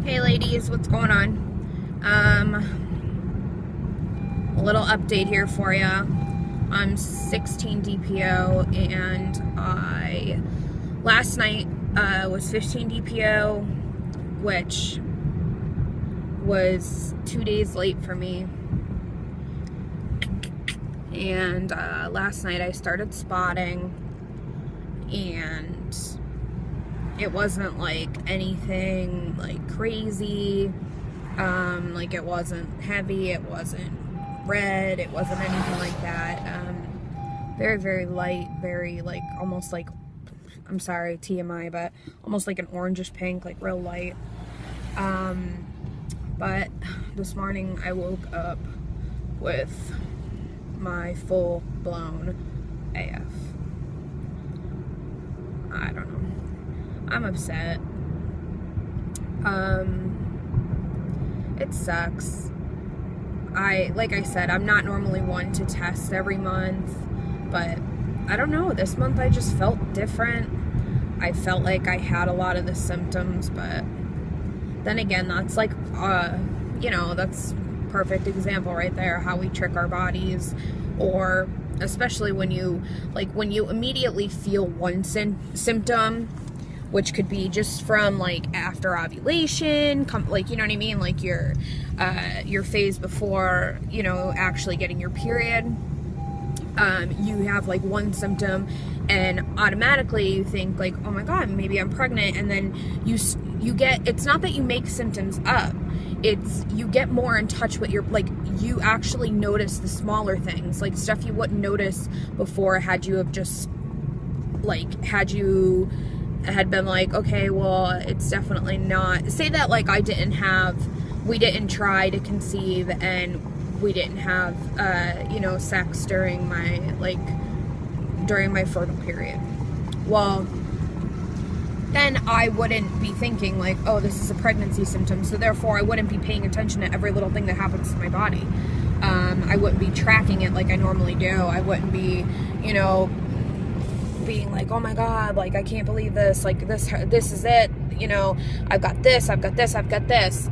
Hey ladies, what's going on? A little update here for you. I'm 16 DPO and last night was 15 DPO, which was 2 days late for me. And last night I started spotting, and it wasn't like anything like crazy. Like it wasn't heavy, it wasn't red, it wasn't anything like that. Very, very light, very like almost like, I'm sorry, TMI, but almost like an orangish pink, like real light. But this morning I woke up with my full-blown AF. I don't know. I'm upset. It sucks. Like I said, I'm not normally one to test every month, but I don't know, this month I just felt different. I felt like I had a lot of the symptoms, but then again, that's like, you know, that's perfect example right there, how we trick our bodies. Or especially when you immediately feel one symptom, which could be just from like after ovulation, like, you know what I mean, like your phase before, you know, actually getting your period. You have like one symptom and automatically you think like, oh my god, maybe I'm pregnant, and then you get, it's not that you make symptoms up, it's you get more in touch with your, like, you actually notice the smaller things, like stuff you wouldn't notice before had you have just like, had been like, okay, well, it's definitely not, say that like we didn't try to conceive and we didn't have you know, sex during my fertile period. Well, then I wouldn't be thinking like, oh, this is a pregnancy symptom, so therefore I wouldn't be paying attention to every little thing that happens to my body. I wouldn't be tracking it like I normally do. I wouldn't be, you know, being like, oh my god, like I can't believe this, like this is it, you know, I've got this.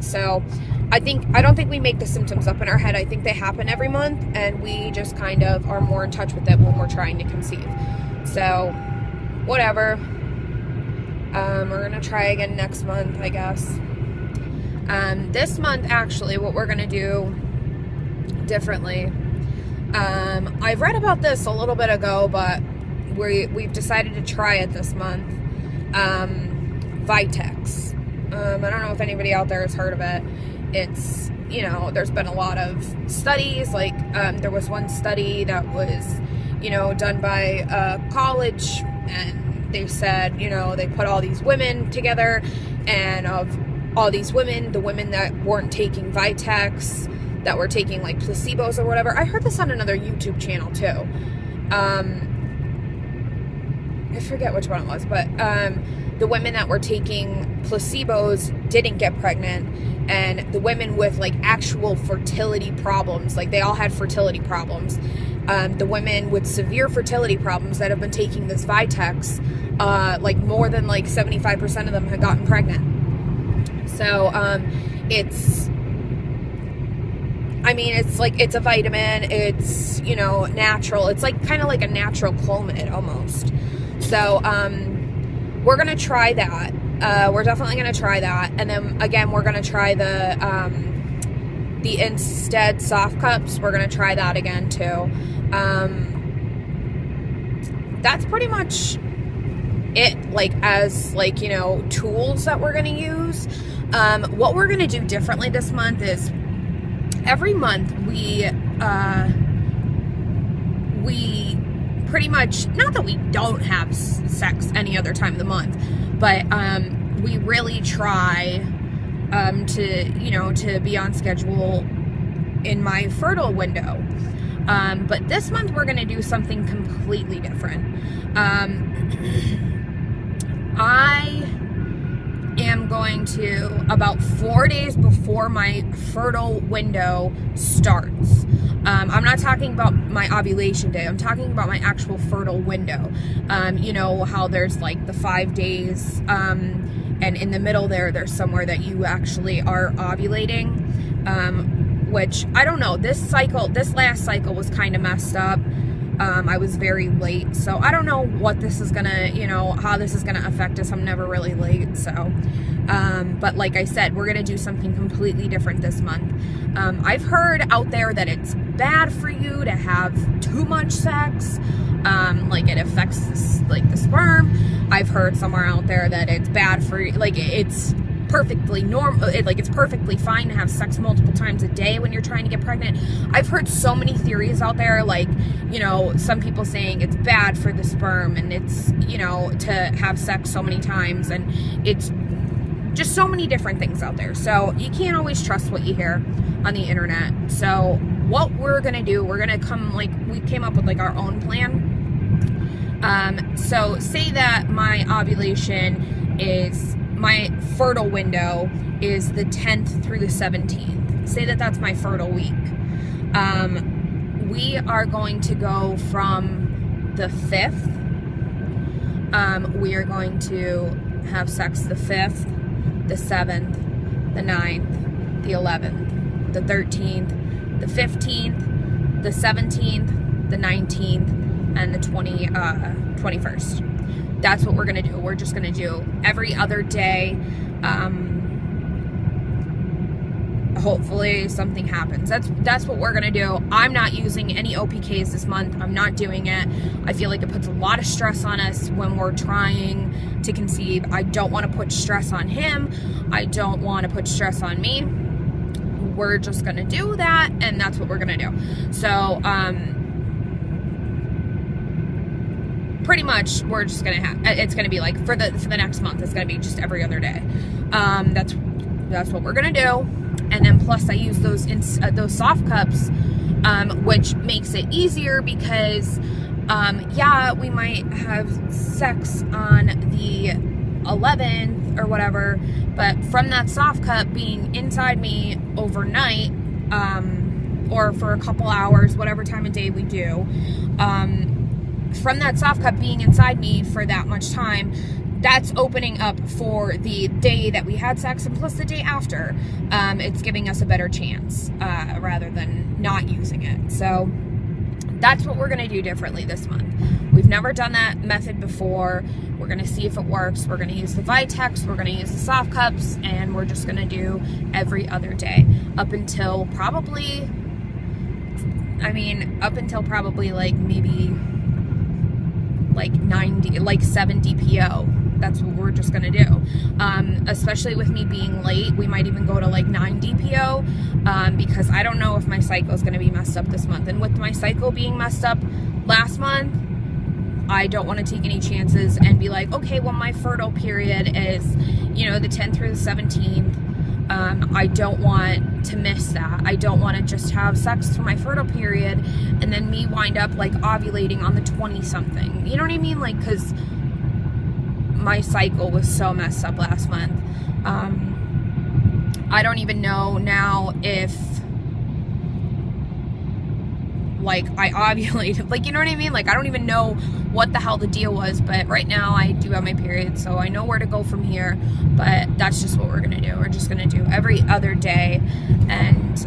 So I don't think we make the symptoms up in our head. I think they happen every month, and we just kind of are more in touch with it when we're trying to conceive. So whatever. We're gonna try again next month, I guess. This month, actually, what we're gonna do differently, I've read about this a little bit ago, but we've decided to try it this month. Vitex. I don't know if anybody out there has heard of it. It's, you know, there's been a lot of studies, like there was one study that was, you know, done by a college, and they said, you know, they put all these women together, and of all these women, the women that weren't taking Vitex, that were taking like placebos or whatever. I heard this on another YouTube channel too. I forget which one it was, but the women that were taking placebos didn't get pregnant, and the women with like actual fertility problems, like they all had fertility problems, the women with severe fertility problems that have been taking this Vitex, like more than like 75% of them had gotten pregnant. So it's, I mean, it's like, it's a vitamin, it's, you know, natural, it's like kind of like a natural Clomid almost. So we're gonna try that. We're definitely gonna try that, and then again we're gonna try the Instead soft cups. We're gonna try that again too. That's pretty much it, like, as like, you know, tools that we're gonna use. What we're gonna do differently this month is every month we pretty much, not that we don't have sex any other time of the month, but we really try to, you know, to be on schedule in my fertile window. But this month we're going to do something completely different. I am going to, about 4 days before my fertile window starts, I'm not talking about my ovulation day, I'm talking about my actual fertile window. You know how there's like the 5 days and in the middle there's somewhere that you actually are ovulating, which I don't know, this last cycle was kind of messed up. I was very late, so I don't know what this is gonna, how this is gonna affect us. I'm never really late, so but like I said, we're gonna do something completely different this month. I've heard out there that it's bad for you to have too much sex, like it affects the sperm. I've heard somewhere out there that it's bad for, like, it's perfectly normal, it's perfectly fine to have sex multiple times a day when you're trying to get pregnant. I've heard so many theories out there, like, some people saying it's bad for the sperm, and it's, to have sex so many times, and it's just so many different things out there. So you can't always trust what you hear on the internet. So what we're gonna do, we're gonna we came up with our own plan. So say that my fertile window is the 10th through the 17th. Say that that's my fertile week. We are going to go from the 5th. We are going to have sex the 5th, the 7th, the 9th, the 11th, the 13th, the 15th, the 17th, the 19th, and the 21st. That's what we're gonna do. We're just gonna do every other day. Hopefully something happens. That's what we're gonna do. I'm not using any OPKs this month. I'm not doing it. I feel like it puts a lot of stress on us when we're trying to conceive. I don't want to put stress on him. I don't want to put stress on me. We're just gonna do that, and that's what we're gonna do. So pretty much we're just gonna have, it's gonna be like for the next month, it's gonna be just every other day. That's what we're gonna do. And then plus I use those soft cups, which makes it easier because yeah, we might have sex on the 11th or whatever, but from that soft cup being inside me overnight, or for a couple hours, whatever time of day we do, from that soft cup being inside me for that much time, that's opening up for the day that we had sex, and plus the day after. It's giving us a better chance rather than not using it. So that's what we're gonna do differently this month. We've never done that method before. We're gonna see if it works. We're gonna use the Vitex, we're gonna use the soft cups, and we're just gonna do every other day up until probably, like maybe like 7 DPO. That's what we're just gonna do. Especially with me being late, we might even go to like 9 DPO, because I don't know if my cycle is gonna be messed up this month. And with my cycle being messed up last month, I don't want to take any chances and be like, okay, well, my fertile period is, the 10th through the 17th. I don't want to miss that. I don't want to just have sex for my fertile period and then me wind up like ovulating on the 20-something. You know what I mean? Like, because my cycle was so messed up last month. I don't even know now if like I ovulated, like, you know what I mean? Like, I don't even know what the hell the deal was, but right now I do have my period, so I know where to go from here. But that's just what we're gonna do. We're just gonna do every other day and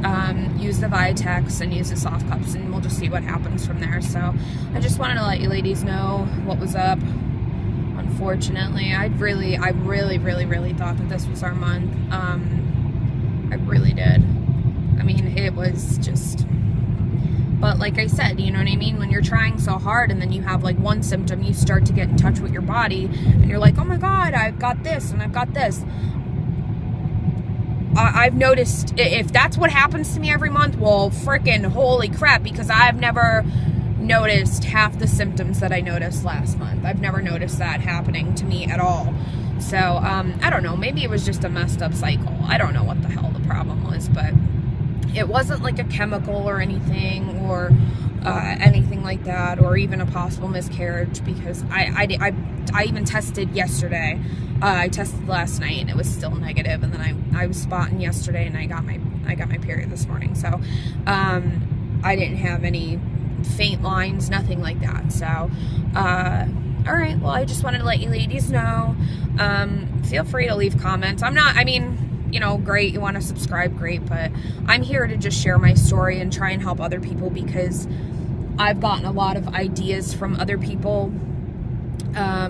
use the Vitex and use the soft cups, and we'll just see what happens from there. So I just wanted to let you ladies know what was up. Unfortunately, I really thought that this was our month. I really did. I mean, it was just, but like I said, you know what I mean? When you're trying so hard and then you have like one symptom, you start to get in touch with your body and you're like, oh my God, I've got this and I've got this. I've noticed if that's what happens to me every month, well, freaking holy crap, because I've never noticed half the symptoms that I noticed last month. I've never noticed that happening to me at all. So, I don't know, maybe it was just a messed up cycle. I don't know what the hell the problem was, but it wasn't like a chemical or anything, or anything like that, or even a possible miscarriage, because I even tested yesterday. I tested last night and it was still negative, and then I was spotting yesterday and I got my period this morning. So I didn't have any faint lines, nothing like that. So I all right, well, I just wanted to let you ladies know. Feel free to leave comments. I mean, you know, great, you want to subscribe, great, but I'm here to just share my story and try and help other people, because I've gotten a lot of ideas from other people. I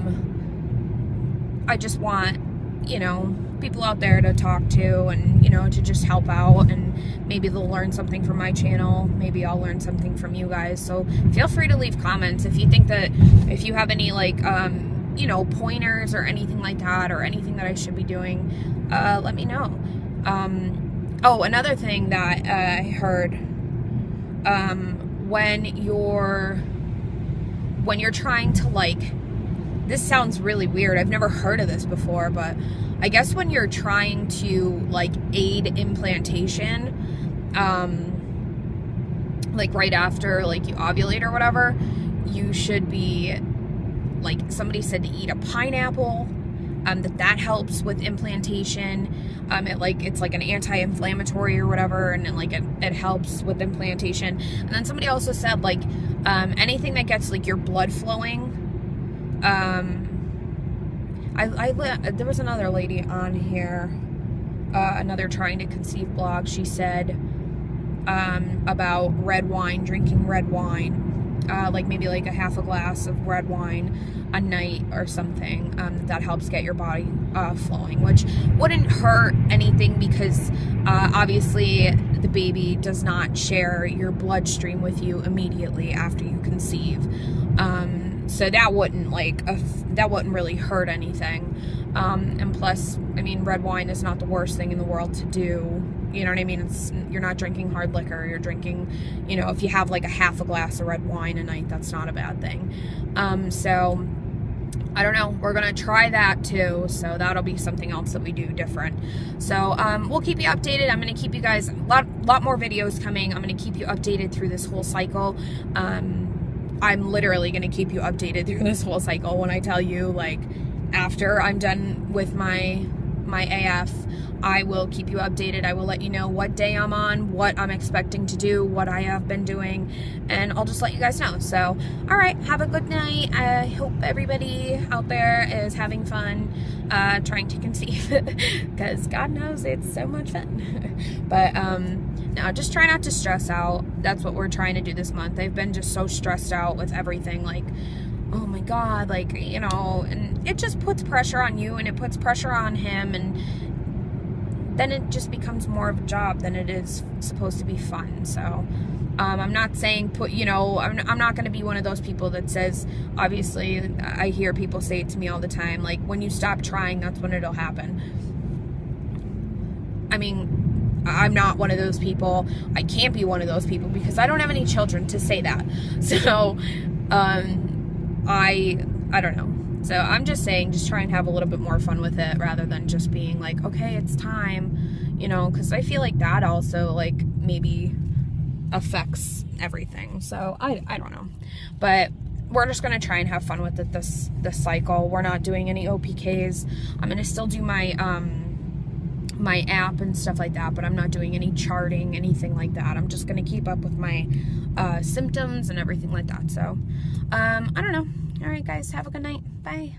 just want, you know, people out there to talk to and, you know, to just help out, and maybe they'll learn something from my channel. Maybe I'll learn something from you guys. So feel free to leave comments if you think that, if you have any, like, you know, pointers or anything like that, or anything that I should be doing, let me know. Oh, another thing that I heard, when you're trying to, like, this sounds really weird, I've never heard of this before, but I guess when you're trying to, like, aid implantation, like right after, like, you ovulate or whatever, you should be, like, somebody said to eat a pineapple, that helps with implantation. It's like an anti-inflammatory or whatever, and it helps with implantation. And then somebody also said, like, anything that gets, like, your blood flowing. There was another lady on here, another trying to conceive blog. She said about red wine, drinking red wine, like maybe like a half a glass of red wine a night or something, that helps get your body flowing, which wouldn't hurt anything, because obviously the baby does not share your bloodstream with you immediately after you conceive. So that wouldn't, like, that wouldn't really hurt anything. And plus, I mean, red wine is not the worst thing in the world to do. You know what I mean? You're not drinking hard liquor. You're drinking, you know, if you have like a half a glass of red wine a night, that's not a bad thing. So I don't know. We're going to try that too. So that'll be something else that we do different. So we'll keep you updated. I'm going to keep you guys, a lot more videos coming. I'm going to keep you updated through this whole cycle. I'm literally going to keep you updated through this whole cycle. When I tell you, like, after I'm done with my AF, I will keep you updated. I will let you know what day I'm on, what I'm expecting to do, what I have been doing, and I'll just let you guys know. So, all right, have a good night. I hope everybody out there is having fun trying to conceive, because God knows it's so much fun. But no, just try not to stress out. That's what we're trying to do this month. I've been just so stressed out with everything, like, oh my God, like, you know, and it just puts pressure on you, and it puts pressure on him, and then it just becomes more of a job than it is supposed to be fun. So I'm not saying I'm not going to be one of those people that says, obviously I hear people say it to me all the time, like, when you stop trying, that's when it'll happen. I mean, I'm not one of those people. I can't be one of those people, because I don't have any children to say that. So I don't know. So I'm just saying, just try and have a little bit more fun with it, rather than just being like, okay, it's time, you know, because I feel like that also, like, maybe affects everything. So I don't know, but we're just going to try and have fun with it this cycle. We're not doing any OPKs. I'm going to still do my my app and stuff like that, but I'm not doing any charting, anything like that. I'm just going to keep up with my symptoms and everything like that. So I don't know. All right, guys, have a good night. Bye.